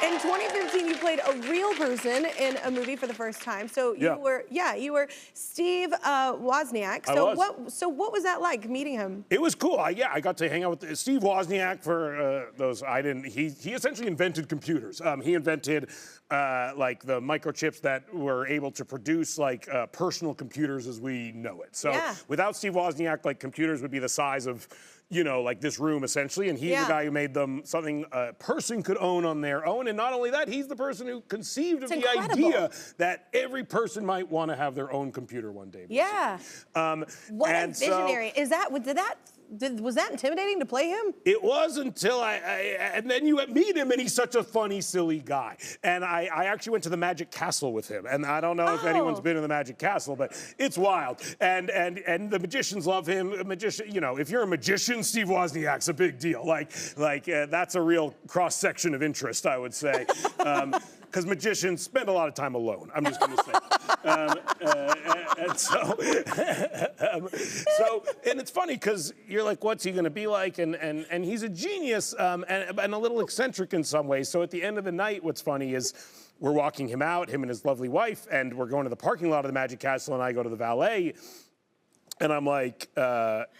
In 2015, you played a real person in a movie for the first time. So you were Steve Wozniak. So what was that like, meeting him? It was cool. I got to hang out with Steve Wozniak for those. He essentially invented computers. He invented like the microchips that were able to produce like personal computers as we know it. So without Steve Wozniak, like computers would be the size of, you know, like this room essentially, and he's the guy who made them something a person could own on their own. And not only that, he's the person who conceived of the idea that every person might want to have their own computer one day. Yeah. What a visionary. Was that intimidating to play him? It was until and then you meet him, and he's such a funny, silly guy. And I actually went to the Magic Castle with him, and I don't know if anyone's been in the Magic Castle, but it's wild. And the magicians love him. You know, if you're a magician, Steve Wozniak's a big deal. Like that's a real cross section of interest, I would say. Because magicians spend a lot of time alone, I'm just going to say. And it's funny because you're like, what's he going to be like? And he's a genius and a little eccentric in some ways. So at the end of the night, what's funny is we're walking him out, him and his lovely wife, and we're going to the parking lot of the Magic Castle, and I go to the valet. And I'm like,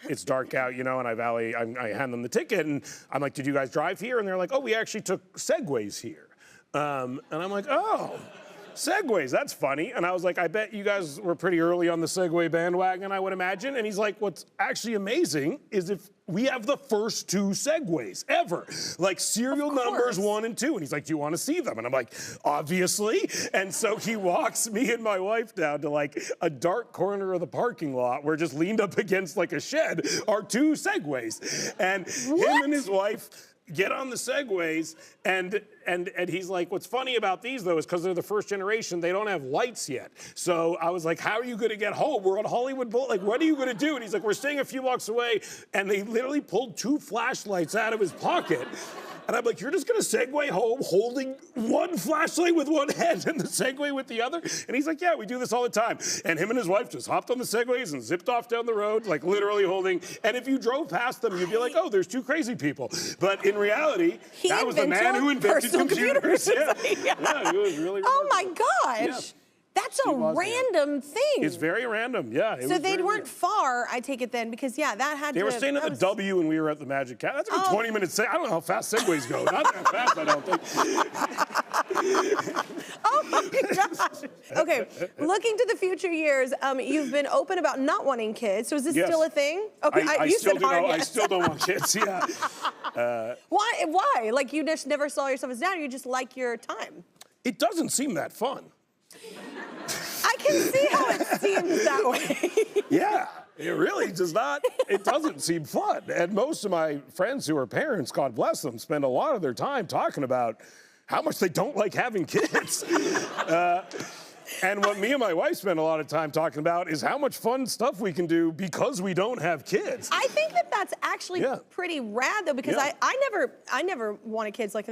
it's dark out, you know, and I hand them the ticket, and I'm like, did you guys drive here? And they're like, oh, we actually took Segways here. And I'm like, oh, Segways, that's funny. And I was like, I bet you guys were pretty early on the Segway bandwagon, I would imagine. And he's like, what's actually amazing is if we have the first 2 Segways ever, like serial numbers 1 and 2. And he's like, do you want to see them? And I'm like, obviously. And so he walks me and my wife down to like a dark corner of the parking lot where just leaned up against like a shed are 2 Segways. And him and his wife get on the Segways, and he's like, what's funny about these, though, is because they're the first generation, they don't have lights yet. So I was like, how are you going to get home? We're on Hollywood Bowl. Like, what are you going to do? And he's like, we're staying a few blocks away. And they literally pulled 2 flashlights out of his pocket. And I'm like, you're just going to Segway home holding 1 flashlight with 1 hand and the Segway with the other? And he's like, yeah, we do this all the time. And him and his wife just hopped on the Segways and zipped off down the road, like literally holding. And if you drove past them, you'd be like, oh, there's 2 crazy people. But in reality, that was the man who invented computers. Yeah. It was really oh, my gosh. Yeah. That's a random thing. It's very random, yeah. So they weren't far, I take it then, because yeah, that had to. They were staying at the W when we were at the Magic Castle. That's a good 20 minutes. I don't know how fast Segways go. Not that fast, I don't think. Oh my gosh. Okay, looking to the future years, you've been open about not wanting kids. So is this still a thing? Okay, I still don't want kids. Yeah. Why? Why? Like you just never saw yourself as dad. You just like your time. It doesn't seem that fun. I can see how it seems that way. Yeah, it really does not. It doesn't seem fun. And most of my friends who are parents, God bless them, spend a lot of their time talking about how much they don't like having kids. And what me and my wife spend a lot of time talking about is how much fun stuff we can do because we don't have kids. I think that that's actually pretty rad, though, because I never wanted kids like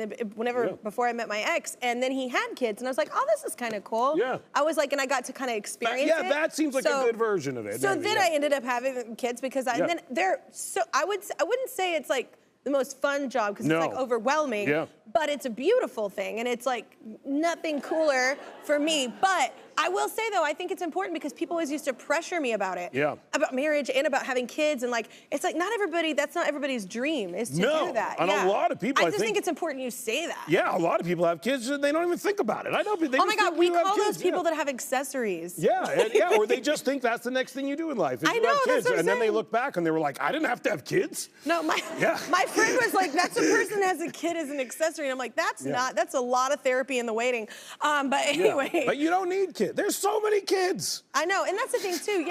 before I met my ex, and then he had kids, and I was like, oh, this is kind of cool. Yeah. I was like, and I got to kind of experience it. Yeah, that seems like a good version of it. So then I ended up having kids because I wouldn't say it's like the most fun job because it's like overwhelming, but it's a beautiful thing, and it's like nothing cooler for me. But I will say, though, I think it's important because people always used to pressure me about it. Yeah. About marriage and about having kids, and like, it's like that's not everybody's dream is to do that. And a lot of people, I just think it's important you say that. Yeah, a lot of people have kids and they don't even think about it. I know. Oh my God, we call those people that have accessories. Yeah, or they just think that's the next thing you do in life. I know, that's what I'm saying. Then they look back and they were like, I didn't have to have kids. No, my friend was like, that's a person that has a kid as an accessory. And I'm like, that's not, that's a lot of therapy in the waiting. But anyway. Yeah. But you don't need kids. There's so many kids. I know, and that's the thing too,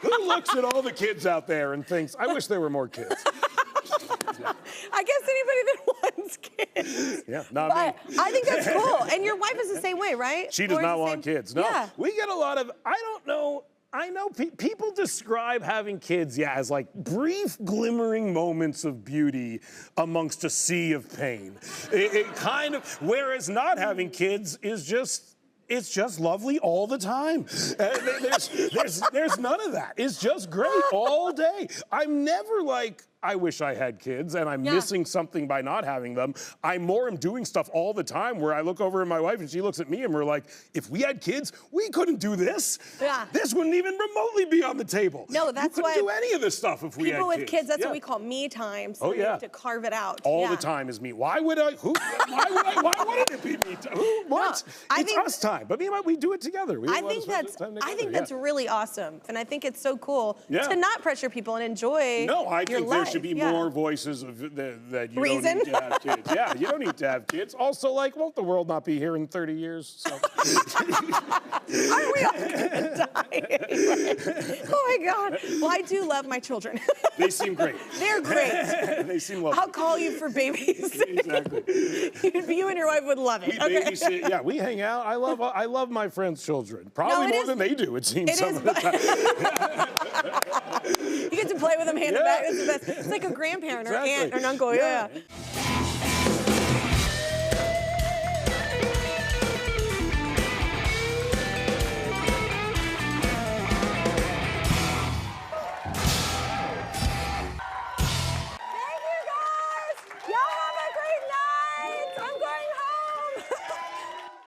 Who looks at all the kids out there and thinks, I wish there were more kids? I guess anybody that wants kids. Yeah, not me. I think that's cool. And your wife is the same way, right? She does not want kids. No, we get a lot of, I don't know, I know people describe having kids, as like brief glimmering moments of beauty amongst a sea of pain. It kind of, whereas not having kids is just, it's just lovely all the time. There's none of that. It's just great all day. I'm never like, I wish I had kids, and I'm missing something by not having them. I more am doing stuff all the time where I look over at my wife and she looks at me and we're like, if we had kids, we couldn't do this. Yeah. This wouldn't even remotely be on the table. No, that's why. why. We couldn't do any of this stuff if we had kids. People with kids, that's what we call me time. So we have to carve it out. All the time is me. Why would I? Why wouldn't it be me time? What? No, it's us time. But me and we do it together. I think that's really awesome. And I think it's so cool to not pressure people and enjoy No, I think there should be more voices that you don't need to have kids. Yeah, you don't need to have kids. Also, like, won't the world not be here in 30 years? So. Are we all gonna die? Oh my God. Well, I do love my children. They seem great. They're great. They seem lovely. I'll call you for babies. Exactly. You and your wife would love it. We babysit. Yeah, we hang out. I love my friends' children. Probably more than they do, it seems. Some of the time. You get to play with them hand in back. It's the best. It's like a grandparent or aunt or an uncle. Yeah.